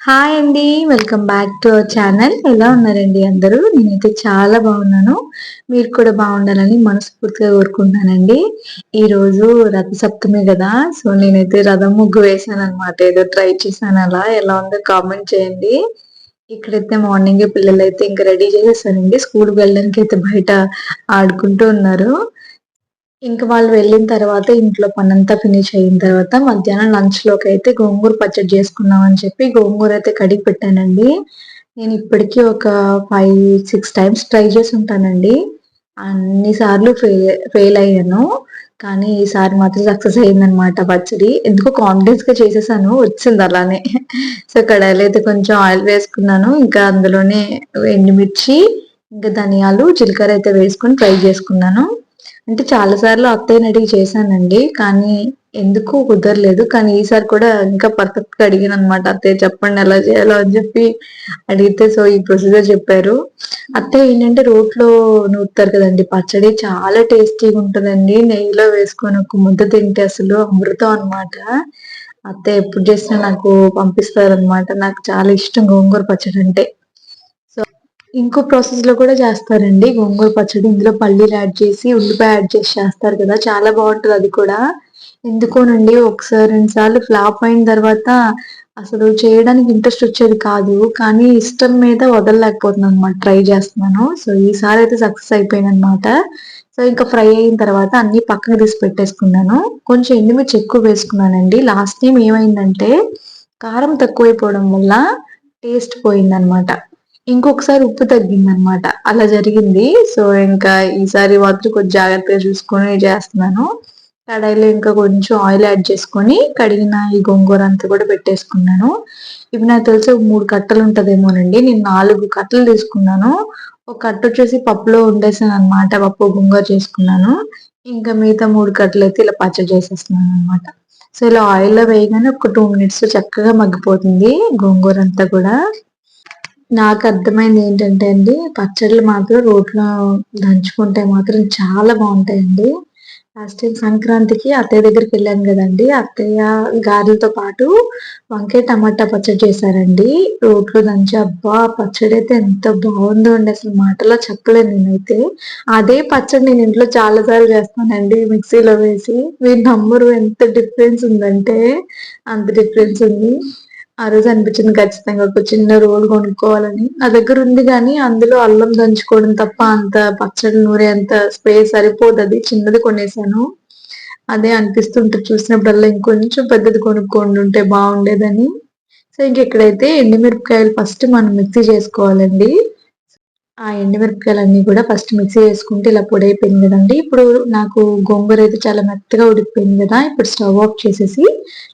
Hi అండి. Welcome back to our channel. ఎలా ఉన్నారండి అందరూ? నేనైతే చాలా బాగున్నాను. మీరు కూడా బాగుండాలని మనస్ఫూర్తిగా కోరుకుంటున్నానండి. ఈరోజు రథ సప్తమి కదా! సో, నేనైతే రథం ముగ్గు వేశాననమాట. ఏదో ట్రై చేశాను అలా. ఎలా ఉందో కామెంట్ చేయండి. ఇక్కడైతే మార్నింగే పిల్లలైతే ఇంక రెడీ చేసేసానండి. స్కూల్‌కి వెళ్ళడానికైతే బయట ఆడుకుంటూ ఉన్నారు. ఇంక వాళ్ళు వెళ్ళిన తర్వాత ఇంట్లో పనంతా ఫినిష్ అయిన తర్వాత మధ్యాహ్నం లంచ్‌లోకైతే గోంగూర పచ్చడి చేసుకుందాం అని చెప్పి గోంగూర అయితే కడిగి పెట్టానండి. నేను ఇప్పటికి ఒక 5, 6 టైమ్స్ ట్రై చేసుంటానండి. అన్ని సార్లు ఫెయిల్ అయ్యాను. కానీ ఈసారి మాత్రం సక్సెస్ అయిందనమాట పచ్చడి. ఎందుకో కాన్ఫిడెన్స్‌గా చేసేసాను. వచ్చింది అలానే. సో, కడాయిలో అయితే కొంచెం ఆయిల్ వేసుకున్నాను. ఇంకా అందులోనే ఎండుమిర్చి, ఇంకా ధనియాలు, జీలకర్ర అయితే వేసుకొని ఫ్రై చేసుకున్నాను. అంటే చాలా సార్లు అత్తయ్యని అడిగి చేశానండి. కానీ ఎందుకో కుదరలేదు. కానీ ఈసారి కూడా ఇంకా పర్ఫెక్ట్‌గా అడిగాననమాట. అత్తయ్య చెప్పండి ఎలా చేయాలో అని చెప్పి అడిగితే సో, ఈ ప్రొసీజర్ చెప్పారు. అత్తయ్య ఏంటంటే రోట్లో నూరుతారు కదండీ పచ్చడి. చాలా టేస్టీగా ఉంటదండి. నెయ్యిలో వేసుకొని ఒక ముద్ద తింటే అసలు అమృతం అనమాట. అత్తయ్య ఎప్పుడు చేసినా నాకు పంపిస్తారనమాట. నాకు చాలా ఇష్టం గోంగూర పచ్చడంటే. ఇంకో ప్రాసెస్‌లో కూడా చేస్తారండి గోంగూర పచ్చడి. ఇందులో పల్లీలు యాడ్ చేసి, ఉల్లిపాయ యాడ్ చేసి చేస్తారు కదా! చాలా బావుంటది అది కూడా. ఎందుకోనండి ఒకసారి, 2 సార్లు ఫ్లాప్ అయిన తర్వాత అసలు చేయడానికి ఇంట్రెస్ట్ వచ్చేది కాదు. కానీ ఇష్టం మీద వదలలేకపోతున్నాననమాట. ట్రై చేస్తున్నాను. సో, ఈసారైతే సక్సెస్ అయిపోయాననమాట. సో, ఇంకా ఫ్రై అయిన తర్వాత అన్నీ పక్కకు తీసి పెట్టేసుకున్నాను. కొంచెం ఎండుమిర్చి ఎక్కువ వేసుకున్నానండి. లాస్ట్ టైమ్ ఏమైందంటే కారం తక్కువైపోవడం వల్ల టేస్ట్ పోయిందనమాట. ఇంకొకసారి ఉప్పు తగ్గిందనమాట. అలా జరిగింది. సో, ఇంకా ఈసారి మాత్రం కొంచెం జాగ్రత్తగా చూసుకొని చేస్తున్నాను. కడాయిలో ఇంకా కొంచెం ఆయిల్ యాడ్ చేసుకొని, కడిగిన ఈ గోంగూర అంతా కూడా పెట్టేసుకున్నాను. ఇవి నాకు తెలిసి ఒక 3 కట్టలుంటదేమోనండి. నేను 4 కట్టలు తీసుకున్నాను. ఒక కట్టొచ్చేసి పప్పులో వండేసాననమాట. పప్పు, గోంగూర చేసుకున్నాను. ఇంకా మిగతా 3 కట్టలైతే ఇలా పచ్చడి చేసేస్తున్నాననమాట. సో, ఇలా ఆయిల్‌లో వేయగానే ఒక 2 మినిట్స్‌లో చక్కగా మగ్గిపోతుంది గోంగూరంతా కూడా. నాకర్థమైందేంటంటే అండి, పచ్చడ్లు మాత్రం రోట్లో దంచుకుంటే మాత్రం చాలా బావుంటాయండి. లాస్ట్ టైమ్ సంక్రాంతికి అత్తయ్య దగ్గరికెళ్ళాను గదండీ! అత్తయ్య గారెలతో పాటు వంకాయ టమాటా పచ్చడి చేశారండి. రోట్లో దంచి అబ్బా! పచ్చడైతే ఎంత బావుందో అండి అసలు మాటల్లో చెప్పలేను నేనైతే. అదే పచ్చడి నేను ఇంట్లో చాలా సార్లు చేస్తానండి మిక్సీలో వేసి. మీరు నమ్మరు ఎంత డిఫరెన్స్ ఉందంటే అంత డిఫరెన్స్ ఉంది. ఆ రోజు అనిపించింది ఖచ్చితంగా ఒక చిన్న రోలు కొనుక్కోవాలని. నా దగ్గర ఉంది గానీ, అందులో అల్లం దంచుకోవడం తప్ప అంత పచ్చడి నూరే అంత స్పేస్ సరిపోదది. చిన్నది కొనేసాను. అదే అనిపిస్తుంటది చూసినప్పుడల్లా ఇంకొంచెం పెద్దది కొనుక్కొనుంటే బావుండేదని. సో, ఇంకిక్కడైతే ఎండుమిరపకాయలు ఫస్ట్ మనం మిక్సీ చేసుకోవాలండి. ఆ ఎండుమిరపకాయలన్నీ కూడా ఫస్ట్ మిక్సీ చేసుకుంటే ఇలా పొడైపోయింది గదండీ! ఇప్పుడు నాకు గోంగూర అయితే చాలా మెత్తగా ఉడికిపోయింది గదా! ఇప్పుడు స్టవ్ ఆఫ్ చేసేసి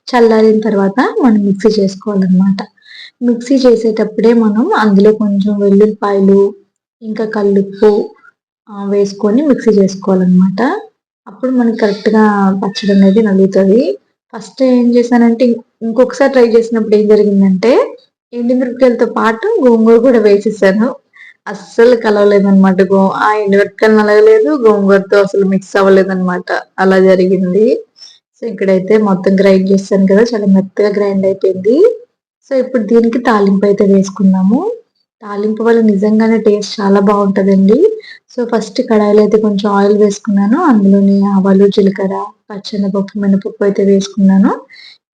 చల్లారిన తర్వాత మనం మిక్సీ చేసుకోవాలనమాట. మిక్సీ చేసేటప్పుడే మనం అందులో కొంచెం వెల్లుల్లిపాయలు, ఇంకా కల్లుప్పు వేసుకొని మిక్సీ చేసుకోవాలనమాట. అప్పుడు మనకి కరెక్ట్‌గా పచ్చడనేది నలుగుతది. ఫస్ట్ ఏం చేశానంటే ఇంకొకసారి ట్రై చేసినప్పుడు ఏం జరిగిందంటే ఎండుమిరపకాయలతో పాటు గోంగూర కూడా వేసేసాను. అస్సలు కలవలేదనమాట. ఆ ఎండుమిరపకాయలు నలగలేదు. గోంగూరతో అసలు మిక్స్ అవ్వలేదనమాట. అలా జరిగింది. సో, ఇక్కడైతే మొత్తం గ్రైండ్ చేశాను కదా! చాలా మెత్తగా గ్రైండ్ అయిపోయింది. సో, ఇప్పుడు దీనికి తాలింపయితే వేసుకుందాము. తాలింపు వల్ల నిజంగానే టేస్ట్ చాలా బావుంటదండి. సో, ఫస్ట్ కడాయిలో అయితే కొంచెం ఆయిల్ వేసుకున్నాను. అందులోని ఆవాలు, జీలకర్ర, పచ్చెనపప్పు, మినపప్పు అయితే వేసుకున్నాను.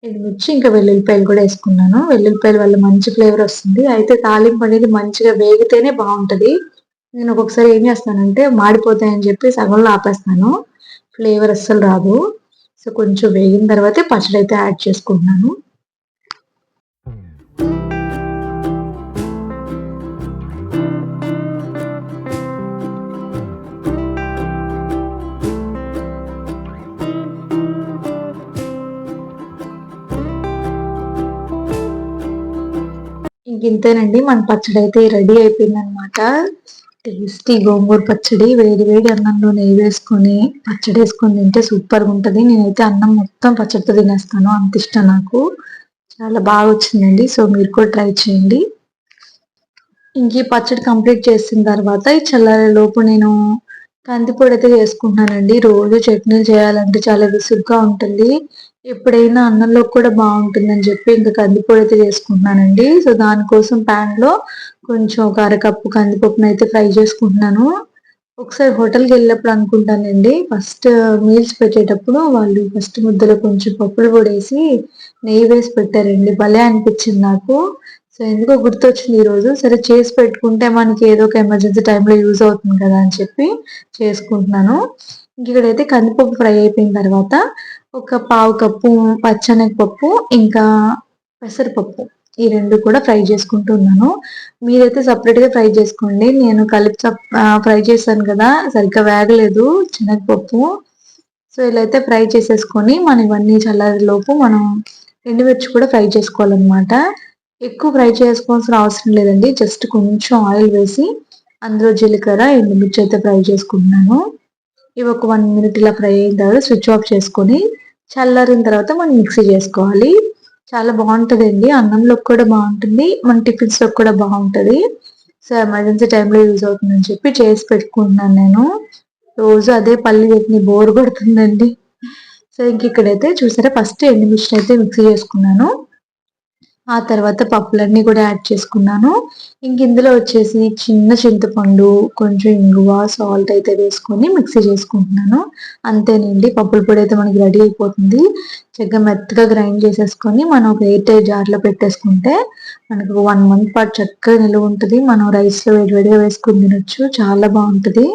ఎండుమిర్చి ఇంకా వెల్లుల్లిపాయలు కూడా ఏసుకున్నాను. వెల్లుల్లిపాయల వల్ల మంచి ఫ్లేవర్ వస్తుంది. అయితే తాలింపు అనేది మంచిగా వేగితేనే బావుంటది. నేను ఒక్కొక్కసారి ఏం చేస్తానంటే మాడిపోతాయని చెప్పి సగంలో ఆపేస్తాను. ఫ్లేవర్ అస్సలు రాదు. సో, కొంచెం వేగిన తర్వాతే పచ్చడైతే యాడ్ చేసుకుంటున్నాను. ఇంకింతేనండి మన పచ్చడైతే రెడీ అయిపోయిందనమాట. టేస్టీ గోంగూర పచ్చడి వేడి వేడి అన్నంలో నెయ్యి వేసుకొని, పచ్చడేసుకొని తింటే సూపర్‌గుంటది. నేనైతే అన్నం మొత్తం పచ్చడితో తినేస్తాను. అంత ఇష్టం నాకు. చాలా బాగొచ్చిందండి. సో, మీరు కూడా ట్రై చేయండి. ఇంక ఈ పచ్చడి కంప్లీట్ చేసిన తర్వాత ఈ చల్లారేలోపు నేను కందిపొడైతే చేసుకుంటున్నానండి. రోజు చట్నీలు చేయాలంటే చాలా విసుగ్గా ఉంటుంది. ఎప్పుడైనా అన్నంలో కూడా బాగుంటుందని చెప్పి ఇంకా కందిపొడి అయితే చేసుకుంటున్నానండి. సో దానికోసం ప్యాన్ లో కొంచెం ఒక అరకప్పు కందిపప్పును అయితే ఫ్రై చేసుకుంటున్నాను. ఒకసారి హోటల్కి వెళ్ళినప్పుడు అనుకుంటానండి, ఫస్ట్ మీల్స్ పెట్టేటప్పుడు వాళ్ళు ఫస్ట్ ముద్దలో కొంచెం పప్పులు పొడేసి నెయ్యి వేసి పెట్టారండి. భలే అనిపించింది నాకు. సో ఎందుకో గుర్తొచ్చింది ఈ రోజు. సరే చేసి పెట్టుకుంటే మనకి ఏదో ఒక ఎమర్జెన్సీ టైంలో యూజ్ అవుతుంది కదా అని చెప్పి చేసుకుంటున్నాను. ఇక్కడైతే కందిపప్పు ఫ్రై అయిపోయిన తర్వాత ఒక పావు కప్పు పచ్చెనగపప్పు, ఇంకా పెసరపప్పు, ఈ రెండు కూడా ఫ్రై చేసుకుంటున్నాను. మీరైతే సపరేట్ గా ఫ్రై చేసుకోండి. నేను కలిపి ఫ్రై చేశాను కదా, సరిగ్గా వేగలేదు శనగపప్పు. సో ఇలా అయితే ఫ్రై చేసేసుకొని మనం ఇవన్నీ చల్లారేలోపు మనం ఎండుమిర్చి కూడా ఫ్రై చేసుకోవాలన్నమాట. ఎక్కువ ఫ్రై చేసుకోవాల్సిన అవసరం లేదండి, జస్ట్ కొంచెం ఆయిల్ వేసి అందులో జీలకర్ర ఎండుమిర్చి అయితే ఫ్రై చేసుకుంటున్నాను. ఇవి ఒక 1 మినిట్ ఇలా ఫ్రై అయిన తర్వాత స్విచ్ ఆఫ్ చేసుకొని చల్లారిన తర్వాత మనం మిక్సీ చేసుకోవాలి. చాలా బాగుంటదండి, అన్నంలోకి కూడా బాగుంటుంది, మన టిఫిన్స్ లో కూడా బాగుంటది. సో ఎమర్జెన్సీ టైంలో యూజ్ అవుతుందని చెప్పి చేసి పెట్టుకుంటున్నాను నేను. రోజు అదే పల్లి చట్నీ బోర్ కొడుతుందండి. సో ఇంక ఇక్కడైతే చూసారా, ఫస్ట్ ఎండుమిర్చి అయితే మిక్సీ చేసుకున్నాను. ఆ తర్వాత పప్పులన్నీ కూడా యాడ్ చేసుకున్నాను. ఇంక ఇందులో వచ్చేసి చిన్న చింతపండు, కొంచెం ఇంగువ, సాల్ట్ అయితే వేసుకొని మిక్సీ చేసుకుంటున్నాను. అంతేనండి, పప్పుల పొడి అయితే మనకి రెడీ అయిపోతుంది. చక్కగా మెత్తగా గ్రైండ్ చేసేసుకొని మనం ఒక ఎయిర్ టైట్ జార్లో పెట్టేసుకుంటే మనకు 1 మంత్ పాటు చక్కగా నిలువ ఉంటుంది. మనం రైస్లో వేడివేడిగా వేసుకొని తినొచ్చు, చాలా బాగుంటుంది.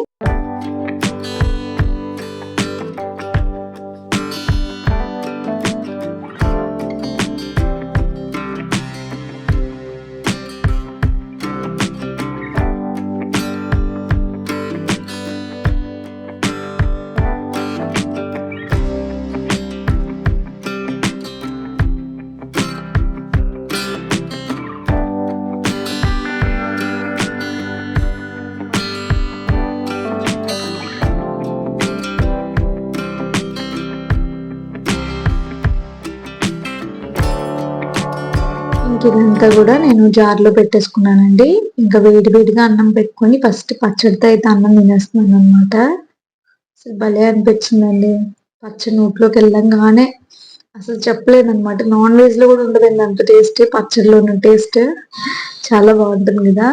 ఇదంతా కూడా నేను జార్లో పెట్టేసుకున్నానండి. ఇంకా వేడి వేడిగా అన్నం పెట్టుకొని ఫస్ట్ పచ్చడితో అయితే అన్నం తినేస్తున్నాను అనమాట. అసలు భలే అనిపించిందండి, పచ్చడి నోట్లోకి వెళ్ళంగానే అసలు చెప్పలేదన్నమాట. నాన్ వెజ్ లో కూడా ఉండదండి అంత టేస్ట్, పచ్చడిలో ఉన్న టేస్ట్ చాలా బాగుంటుంది కదా.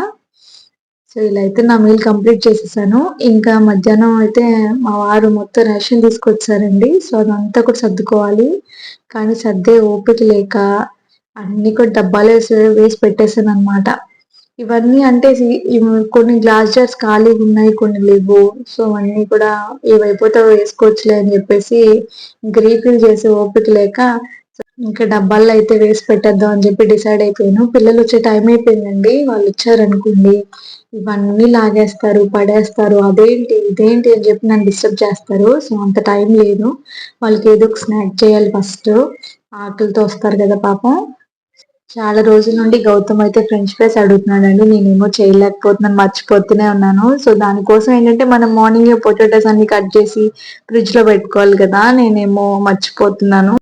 సో ఇలా అయితే నా మీల్ కంప్లీట్ చేసేసాను. ఇంకా మధ్యాహ్నం అయితే మా వారు మొత్తం రేషన్ తీసుకొచ్చారండి. సో అదంతా కూడా సర్దుకోవాలి, కానీ సర్దే ఓపిక లేక అన్ని కూడా డబ్బాలు వేసి పెట్టేసాను అనమాట. ఇవన్నీ అంటే కొన్ని గ్లాస్ జార్స్ ఖాళీగా ఉన్నాయి, కొన్ని లేవు. సో అన్నీ కూడా ఏవైపోతే వేసుకోవచ్చులే అని చెప్పేసి ఇంక రీఫిల్ చేసే ఓపిక లేక ఇంకా డబ్బాల్లో అయితే వేసి పెట్టేద్దాం అని చెప్పి డిసైడ్ అయిపోయాను. పిల్లలు వచ్చే టైం అయిపోయిందండి. వాళ్ళు వచ్చారనుకోండి, ఇవన్నీ లాగేస్తారు, పడేస్తారు, అదేంటి ఇదేంటి అని చెప్పి నన్ను డిస్టర్బ్ చేస్తారు. సో అంత టైం లేదు, వాళ్ళకి ఏదో ఒక స్నాక్ చేయాలి ఫస్ట్. ఆకలితో వస్తారు కదా పాపం. చాలా రోజుల నుండి గౌతమ్ అయితే ఫ్రెంచ్ ఫ్రైస్ అడుగుతున్నాడండి. నేనేమో చేయలేకపోతున్నాను, మర్చిపోతూనే ఉన్నాను. సో దానికోసం ఏంటంటే మనం మార్నింగ్ పొటాటోస్ అన్ని కట్ చేసి ఫ్రిడ్జ్ లో పెట్టుకోవాలి కదా, నేనేమో మర్చిపోతున్నాను.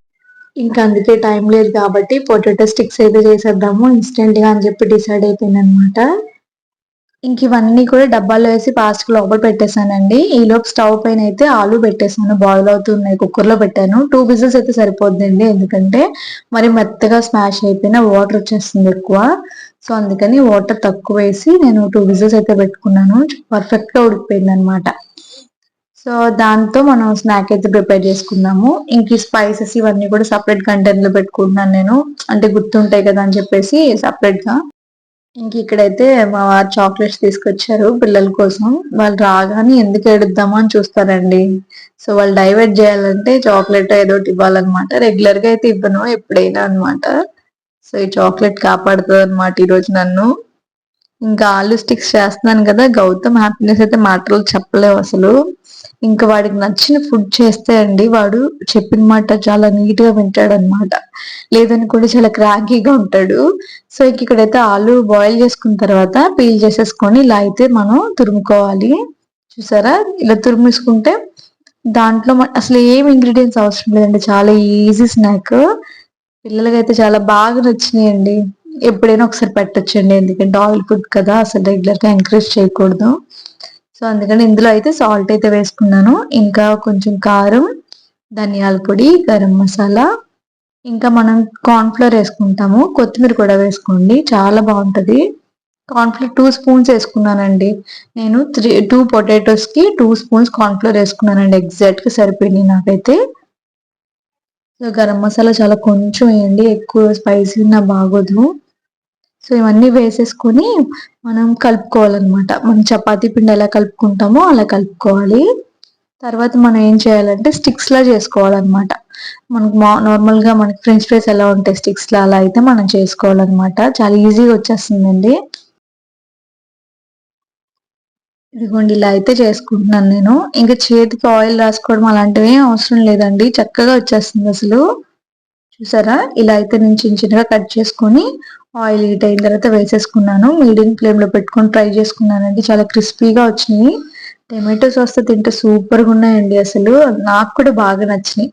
ఇంకా అందుకే టైం లేదు కాబట్టి పొటాటో స్టిక్స్ అయితే చేసేద్దాము ఇన్స్టెంట్ గా అని చెప్పి డిసైడ్ అయిపోయింది అనమాట. ఇంక ఇవన్నీ కూడా డబ్బాలో వేసి ఫాస్ట్ లోపల పెట్టేశానండి. ఈలోపు స్టవ్ పైన అయితే ఆలు పెట్టేశాను, బాయిల్ అవుతున్నాయి. కుక్కర్ లో పెట్టాను. 2 విజిల్స్ అయితే సరిపోద్దండి, ఎందుకంటే మరి మెత్తగా స్మాష్ అయిపోయిన వాటర్ వచ్చేస్తుంది ఎక్కువ. సో అందుకని వాటర్ తక్కువ వేసి నేను 2 విజిల్స్ అయితే పెట్టుకున్నాను. పర్ఫెక్ట్ గా ఉడికిపోయింది అనమాట. సో దాంతో మనం స్నాక్ అయితే ప్రిపేర్ చేసుకుందాము. ఇంక ఈ స్పైసెస్ ఇవన్నీ కూడా సపరేట్ కంటైనర్ లో పెట్టుకుంటున్నాను నేను, అంటే గుర్తుంటాయి కదా అని చెప్పేసి సపరేట్ గా. ఇంక ఇక్కడైతే మా వారు చాక్లెట్స్ తీసుకొచ్చారు పిల్లల కోసం. వాళ్ళు రాగానే ఎందుకు ఏడుద్దామా అని చూస్తారండి. సో వాళ్ళు డైవర్ట్ చేయాలంటే చాక్లెట్ ఏదో ఒకటి ఇవ్వాలన్నమాట. రెగ్యులర్ గా అయితే ఇవ్వను, ఎప్పుడైనా అన్నమాట. సో ఈ చాక్లెట్ కాపాడుతుంది అనమాట ఈరోజు నన్ను. ఇంకా ఆలు స్టిక్స్ చేస్తున్నాను కదా, గౌతమ్ హ్యాపీనెస్ అయితే మాటలు చెప్పలేవు అసలు. ఇంకా వాడికి నచ్చిన ఫుడ్ చేస్తే అండి, వాడు చెప్పిన మాట చాలా నీట్ గా వింటాడు అనమాట. లేదని కూడా చాలా క్రాకీగా ఉంటాడు. సో ఇక్కడైతే ఆలు బాయిల్ చేసుకున్న తర్వాత పీల్ చేసేసుకొని ఇలా అయితే మనం తురుముకోవాలి. చూసారా, ఇలా తురిమేసుకుంటే దాంట్లో అసలు ఏం ఇంగ్రీడియంట్స్ అవసరం లేదండి, చాలా ఈజీ స్నాక్. పిల్లలకైతే చాలా బాగా నచ్చినాయండి. ఎప్పుడైనా ఒకసారి పెట్టొచ్చండి, ఎందుకంటే ఆయిల్ ఫుడ్ కదా, అసలు రెగ్యులర్ గా ఎంకరేజ్ చేయకూడదు. సో అందుకని ఇందులో అయితే సాల్ట్ అయితే వేసుకున్నాను, ఇంకా కొంచెం కారం, ధనియాల పొడి, గరం మసాలా, ఇంకా మనం కార్న్‌ఫ్లోర్ వేసుకుంటాము. కొత్తిమీర కూడా వేసుకోండి, చాలా బాగుంటది. కార్న్‌ఫ్లోర్ 2 స్పూన్స్ వేసుకున్నానండి. నేను 2 పొటాటోస్‌కి 2 స్పూన్స్ కార్న్‌ఫ్లోర్ వేసుకున్నానండి. ఎగ్జాక్ట్‌గా సరిపోయినాయి నాకైతే. సో, గరం మసాలా చాలా కొంచెం వేయండి, ఎక్కువ స్పైసీ ఉన్నా బాగోదు. సో, ఇవన్నీ వేసేసుకొని మనం కలుపుకోవాలనమాట. మనం చపాతీ పిండి ఎలా కలుపుకుంటామో అలా కలుపుకోవాలి. తర్వాత మనం ఏం చేయాలంటే స్టిక్స్‌లా చేసుకోవాలనమాట. మనకు నార్మల్‌గా మనకి ఫ్రెంచ్ ఫ్రైస్ ఎలా ఉంటాయి స్టిక్స్‌లా, అలా అయితే మనం చేసుకోవాలనమాట. చాలా ఈజీగా వచ్చేస్తుందండి. ఇదిగోండి ఇలా అయితే చేసుకుంటున్నాను నేను. ఇంక చేతికి ఆయిల్ రాసుకోవడం అలాంటివి ఏం అవసరం లేదండి, చక్కగా వచ్చేస్తుంది అసలు. చూసారా? ఇలా అయితే నేను చిన్న చిన్నగా కట్ చేసుకొని ఆయిల్ హీట్ అయిన తర్వాత వేసేసుకున్నాను. మీడియం ఫ్లేమ్‌లో పెట్టుకొని ఫ్రై చేసుకున్నానండి. చాలా క్రిస్పీగా వచ్చినాయి. టమాటో సాస్‌తో తింటే సూపర్‌గా ఉన్నాయండి అసలు. నాకు కూడా బాగా నచ్చినాయి.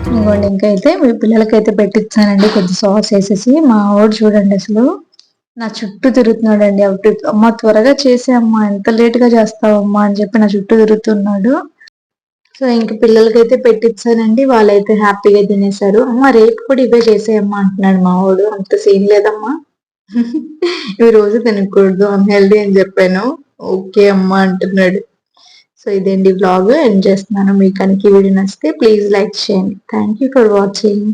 ఇదిగోండి ఇంకైతే మీ పిల్లలకైతే పెట్టిచ్చానండి కొద్ది సాస్ వేసేసి. మా వాడు చూడండి అసలు నా చుట్టూ తిరుగుతున్నాడండి. అమ్మ త్వరగా చేసే అమ్మా, ఎంత లేట్ గా చేస్తావమ్మా అని చెప్పి నా చుట్టూ తిరుగుతున్నాడు. సో ఇంక పిల్లలకైతే పెట్టిచ్చానండి. వాళ్ళైతే హ్యాపీగా తినేశారు. అమ్మ రేపు కూడా ఇవే చేసేయమ్మా అంటున్నాడు మా వాడు. అంత సీన్ లేదమ్మా, ఈ రోజు తినకూడదు అన్‌హెల్తీ అని చెప్పాను. ఓకే అమ్మా అంటున్నాడు. సో ఇదేండి వ్లాగ్ ఎండ్ చేస్తున్నాను. మీకు కనుక ఈ వీడియో నచ్చితే ప్లీజ్ లైక్ చేయండి. Thank you for watching.